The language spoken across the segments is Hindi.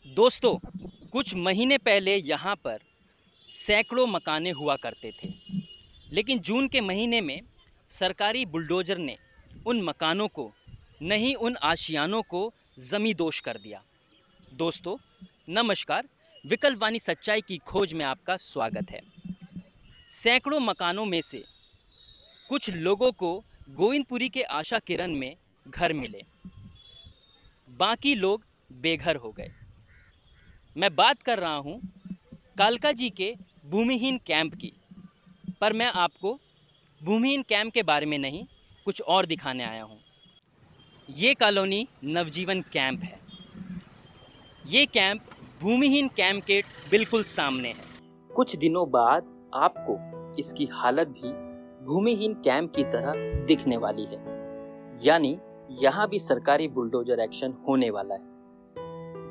दोस्तों, कुछ महीने पहले यहाँ पर सैकड़ों मकाने हुआ करते थे, लेकिन जून के महीने में सरकारी बुलडोज़र ने उन मकानों को, नहीं उन आशियानों को ज़मींदोज़ कर दिया। दोस्तों, नमस्कार। विकल्प वाणी सच्चाई की खोज में आपका स्वागत है। सैकड़ों मकानों में से कुछ लोगों को गोविंदपुरी के आशा किरण में घर मिले, बाकी लोग बेघर हो गए। मैं बात कर रहा हूँ कालका जी के भूमिहीन कैंप की, पर मैं आपको भूमिहीन कैंप के बारे में नहीं, कुछ और दिखाने आया हूँ। ये कॉलोनी नवजीवन कैंप है। ये कैंप भूमिहीन कैंप के बिल्कुल सामने है। कुछ दिनों बाद आपको इसकी हालत भी भूमिहीन कैंप की तरह दिखने वाली है, यानी यहाँ भी सरकारी बुलडोजर एक्शन होने वाला है।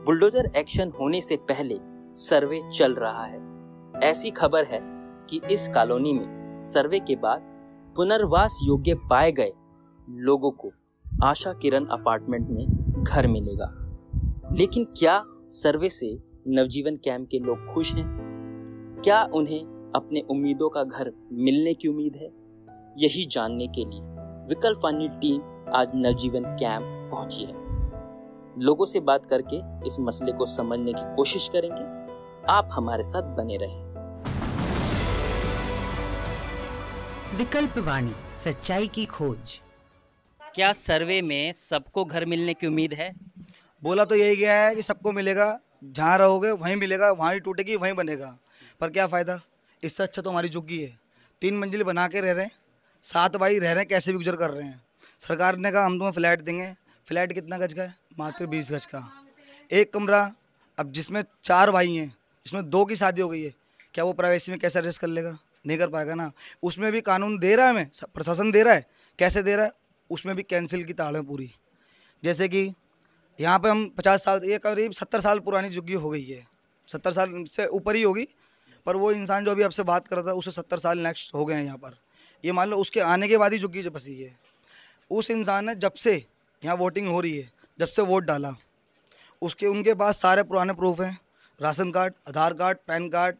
बुलडोजर एक्शन होने से पहले सर्वे चल रहा है। ऐसी खबर है कि इस कॉलोनी में सर्वे के बाद पुनर्वास योग्य पाए गए लोगों को आशा किरण अपार्टमेंट में घर मिलेगा। लेकिन क्या सर्वे से नवजीवन कैंप के लोग खुश हैं? क्या उन्हें अपने उम्मीदों का घर मिलने की उम्मीद है? यही जानने के लिए विकल्प वाणी टीम आज नवजीवन कैंप पहुंची है। लोगों से बात करके इस मसले को समझने की कोशिश करेंगे। आप हमारे साथ बने रहें। विकल्प वाणी सच्चाई की खोज। क्या सर्वे में सबको घर मिलने की उम्मीद है? बोला तो यही गया है कि सबको मिलेगा, जहाँ रहोगे वहीं मिलेगा, वहाँ ही टूटेगी वहीं बनेगा। पर क्या फ़ायदा? इससे अच्छा तो हमारी झुग्गी है। 3 मंजिल बना के रह रहे हैं, 7 भाई रह रहे हैं, कैसे भी गुजर कर रहे हैं। सरकार ने कहा हम तुम्हें फ्लैट देंगे। फ्लैट कितना गज का है? मात्र 20 गज का। एक कमरा, अब जिसमें 4 भाई हैं, इसमें 2 की शादी हो गई है, क्या वो प्राइवेसी में कैसे एडजस्ट कर लेगा? नहीं कर पाएगा ना। उसमें भी कानून दे रहा है, हमें प्रशासन दे रहा है। कैसे दे रहा है? उसमें भी कैंसिल की ताड़ है पूरी। जैसे कि यहाँ पे हम 50 साल, ये करीब 70 साल पुरानी झुग्गी हो गई है, 70 साल से ऊपर ही होगी। पर वो इंसान जो अभी आपसे बात कर रहा था, उसे 70 साल नेक्स्ट हो गए हैं यहाँ पर। ये मान लो उसके आने के बाद ही झुग्गी बसी है। उस इंसान ने जब से यहाँ वोटिंग हो रही है, जब से वोट डाला, उनके पास सारे पुराने प्रूफ हैं। राशन कार्ड, आधार कार्ड, पैन कार्ड,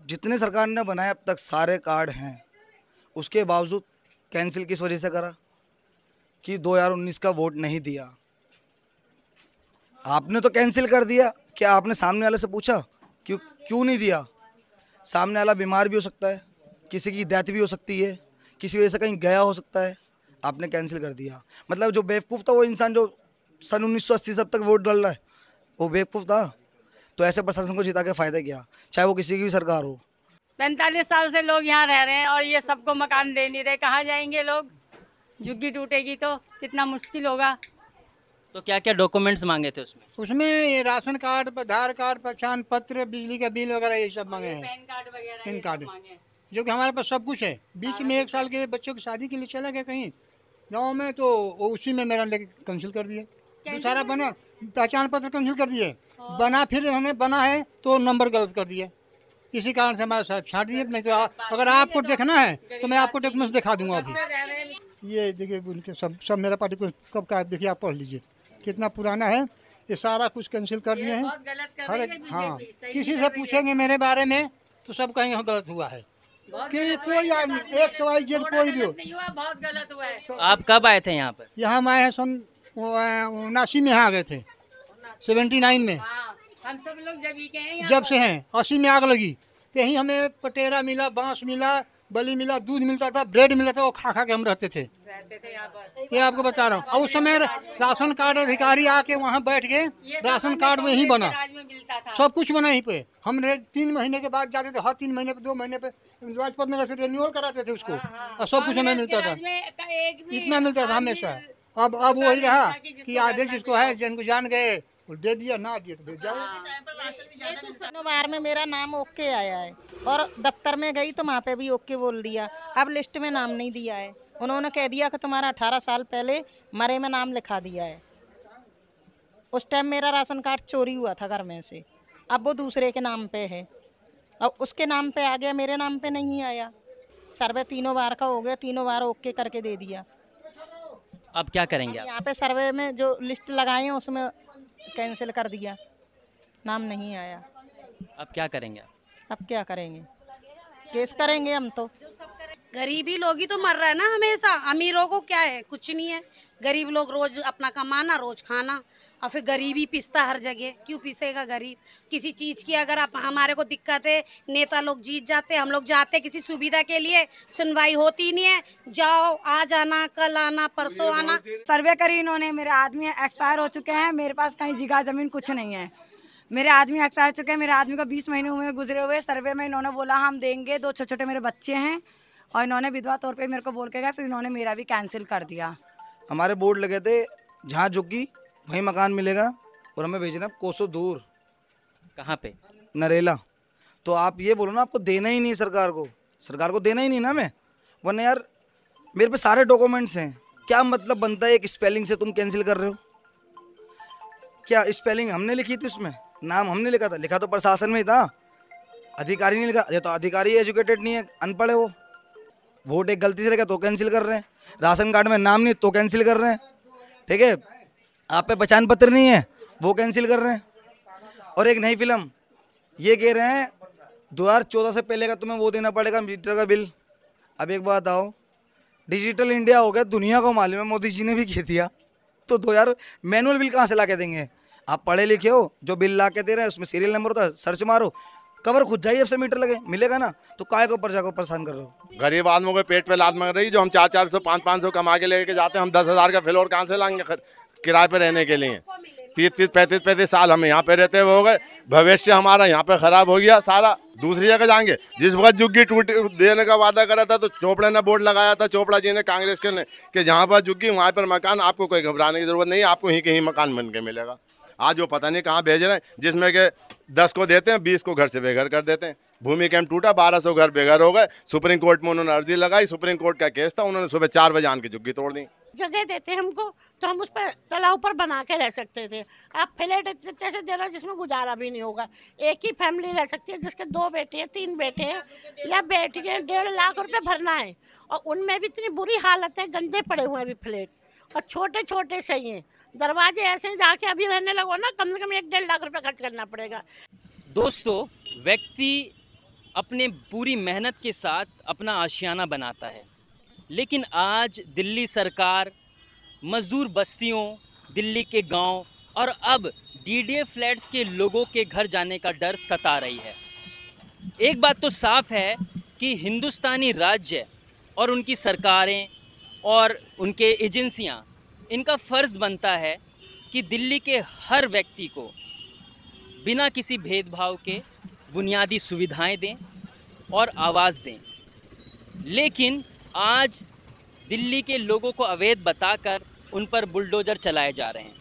जितने सरकार ने बनाए अब तक सारे कार्ड हैं। उसके बावजूद कैंसिल किस वजह से करा? कि 2019 का वोट नहीं दिया। आपने तो कैंसिल कर दिया, क्या आपने सामने वाले से पूछा क्यों नहीं दिया? सामने वाला बीमार भी हो सकता है, किसी की डेथ भी हो सकती है, किसी वजह से कहीं गया हो सकता है। आपने कैंसिल कर दिया। मतलब जो बेवकूफ़ था वो इंसान जो सन 1980 से अब तक वोट डाल रहा है, वो बेवकूफ़ था। तो ऐसे प्रशासन को जिता के फ़ायदा क्या, चाहे वो किसी की भी सरकार हो। 45 साल से लोग यहाँ रह रहे हैं और ये सबको मकान दे नहीं रहे। कहाँ जाएंगे लोग? झुग्गी टूटेगी तो कितना मुश्किल होगा। तो क्या क्या डॉक्यूमेंट्स मांगे थे उसमें? उसमें ये राशन कार्ड, आधार कार्ड, पहचान पत्र, बिजली का बिल वगैरह ये सब मांगे हैं। पैन कार्ड वगैरह पैन ये कार्ड सब मांगे हैं। जो कि हमारे पास सब कुछ है। बीच में 1 साल के बच्चों की शादी के लिए चला गया कहीं गांव में, तो वो उसी में मेरा लेके कैंसिल कर दिए। दूसरा बना, पहचान पत्र कैंसिल कर दिए। बना, फिर हमें बना है तो नंबर गलत कर दिए। इसी कारण से हमारे साथ छाट दिए। नहीं तो अगर आपको देखना है तो मैं आपको डॉक्यूमेंट्स दिखा दूंगा अभी। ये देखिए उनके सब मेरा पार्टी को कब का, देखिए आप पढ़ लीजिए कितना पुराना है। ये सारा कुछ कैंसिल कर दिए हैं। हर एक, हाँ, किसी से पूछेंगे मेरे बारे में तो सब कहेंगे गलत हुआ है। कि कोई एक सवाल जेड कोई भी हो, बहुत गलत हुआ है। आप कब आए थे यहाँ पर? यहाँ हम आए हैं सन 79 में यहाँ आ गए थे, 79 में। हम सब लोग जब ही के हैं, जब से हैं 80 में आग लगी, यही हमें पटेरा मिला, बांस मिला, बली मिला, दूध मिलता था, ब्रेड मिलता था, वो खा खा के हम रहते थे यहाँ पर। ये आपको बता रहा हूँ। और उस समय राशन कार्ड अधिकारी आके वहाँ बैठ के राशन कार्ड में ही बना, सब कुछ बना यहीं पे। हम 3 महीने के बाद जाते थे, हर 3 महीने पे 2 महीने पे राजपथ नगर से रिन्यूअल कराते थे उसको, और सब कुछ हमें मिलता था। इतना मिलता था हमेशा। अब वही रहा कि आधे जिसको है, जिनको जान गए दे दिया, ना दिया तो भेज जाओ। बार में मेरा नाम ओके आया है और दफ्तर में गई तो वहाँ पे भी ओके बोल दिया। अब लिस्ट में नाम नहीं दिया है। उन्होंने कह दिया कि तुम्हारा 18 साल पहले मरे में नाम लिखा दिया है। उस टाइम मेरा राशन कार्ड चोरी हुआ था घर में से, अब वो दूसरे के नाम पे है और उसके नाम पे आ गया, मेरे नाम पे नहीं आया। सर्वे 3 बार का हो गया, 3 बार ओके करके दे दिया। अब क्या करेंगे आप? यहाँ पे सर्वे में जो लिस्ट लगाए हैं उसमें कैंसिल कर दिया। नाम नहीं आया। अब क्या करेंगे आप? अब क्या करेंगे, केस करेंगे हम तो। गरीबी लोग ही तो मर रहा है ना हमेशा, अमीरों को क्या है, कुछ नहीं है। गरीब लोग रोज अपना कमाना, रोज खाना, और फिर गरीबी पिसता हर जगह। क्यों पिसेगा गरीब? किसी चीज की अगर आप हमारे को दिक्कत है, नेता लोग जीत जाते, हम लोग जाते किसी सुविधा के लिए, सुनवाई होती नहीं है। जाओ, आज आना, कल आना, परसों आना। सर्वे करी इन्होंने, मेरे आदमी एक्सपायर हो चुके हैं, मेरे पास कहीं जगह जमीन कुछ नहीं है। मेरे आदमी एक्सपायर हो चुके हैं, मेरे आदमी को 20 महीने हुए गुजरे हुए। सर्वे में इन्होंने बोला हम देंगे, 2 छोटे छोटे मेरे बच्चे हैं, और इन्होंने विधवा तौर पे मेरे को बोल के गए, फिर इन्होंने मेरा भी कैंसिल कर दिया। हमारे बोर्ड लगे थे जहाँ झुग्गी वहीं मकान मिलेगा, और हमें भेजना कोसों दूर। कहाँ पे? नरेला। तो आप ये बोलो ना, आपको देना ही नहीं सरकार को देना ही नहीं ना हमें, वरना यार मेरे पे सारे डॉक्यूमेंट्स हैं। क्या मतलब बनता है एक स्पेलिंग से तुम कैंसिल कर रहे हो? क्या स्पेलिंग हमने लिखी थी उसमें? नाम हमने लिखा था? लिखा तो प्रशासन में ही था, अधिकारी नहीं लिखा। ये तो अधिकारी एजुकेटेड नहीं है, अनपढ़ है वो। वोट एक गलती से लगा तो कैंसिल कर रहे हैं, राशन कार्ड में नाम नहीं तो कैंसिल कर रहे हैं, ठीक है। आप पे पहचान पत्र नहीं है, वो कैंसिल कर रहे हैं। और एक नई फिल्म ये कह रहे हैं 2014 से पहले का तुम्हें वो देना पड़ेगा मीटर का बिल। अब एक बात आओ, डिजिटल इंडिया हो गया, दुनिया को मालूम है, मोदी जी ने भी कह दिया, तो यार मैनुअल बिल कहाँ से ला के देंगे? आप पढ़े लिखे हो, जो बिल ला के दे रहे हैं उसमें सीरियल नंबर होता है, सर्च मारो, कवर खुद जाइए, अब से मीटर लगे मिलेगा ना, तो काय को प्रजा को परेशान कर रहे हो? गरीब आदमियों के पेट पे लात मार रही, जो हम 400-400 500-500 कमा के लेके जाते हैं, हम 10,000 का फ्लोर कहाँ से लाएंगे किराए पे रहने के लिए? 30-30 35-35 साल हम यहाँ पे रहते हुए हो गए, भविष्य हमारा यहाँ पे खराब हो गया सारा। दूसरी जगह जाएंगे। जिस वक्त झुग्गी टूट देने का वादा करा था तो चोपड़ा ने बोर्ड लगाया था, चोपड़ा जी ने, कांग्रेस के ने, कि जहाँ पर झुग्गी वहाँ पर मकान, आपको कोई घबराने की जरूरत नहीं, आपको ही कहीं मकान बन के मिलेगा। आज वो पता नहीं कहाँ भेज रहे हैं, जिसमें के 10 को देते हैं, 20 को घर से बेघर कर देते हैं। भूमि कैंप टूटा, 1200 घर बेघर हो गए। सुप्रीम कोर्ट में उन्होंने अर्जी लगाई, सुप्रीम कोर्ट का केस था, उन्होंने सुबह 4 बजे आन की झुग्गी तोड़ दी। जगह देते हमको तो हम उस पर तालाब पर बना के रह सकते थे। आप फ्लैट ऐसे दे रहे हो जिसमें गुजारा भी नहीं होगा। एक ही फैमिली रह सकती है जिसके 2 बेटे हैं, 3 बेटे हैं, या बेटी है, 1.5 लाख रुपए भरना है, और उनमें भी इतनी बुरी हालत है, गंदे पड़े हुए हैं अभी फ्लैट, और छोटे छोटे सही हैं। दरवाजे ऐसे ही जाके अभी रहने लगो ना, कम से कम 1-1.5 लाख रुपए खर्च करना पड़ेगा। दोस्तों, व्यक्ति अपने पूरी मेहनत के साथ अपना आशियाना बनाता है, लेकिन आज दिल्ली सरकार मजदूर बस्तियों, दिल्ली के गांव और अब डीडीए फ्लैट्स के लोगों के घर जाने का डर सता रही है। एक बात तो साफ है कि हिंदुस्तानी राज्य और उनकी सरकारें और उनके एजेंसियां, इनका फ़र्ज़ बनता है कि दिल्ली के हर व्यक्ति को बिना किसी भेदभाव के बुनियादी सुविधाएं दें और आवाज़ दें। लेकिन आज दिल्ली के लोगों को अवैध बताकर उन पर बुलडोज़र चलाए जा रहे हैं।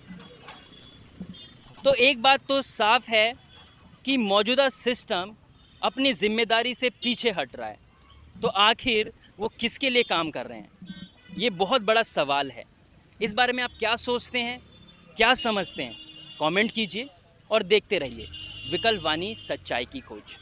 तो एक बात तो साफ है कि मौजूदा सिस्टम अपनी जिम्मेदारी से पीछे हट रहा है। तो आखिर वो किसके लिए काम कर रहे हैं, ये बहुत बड़ा सवाल है। इस बारे में आप क्या सोचते हैं, क्या समझते हैं? कमेंट कीजिए और देखते रहिए विकल्प वाणी, सच्चाई की खोज।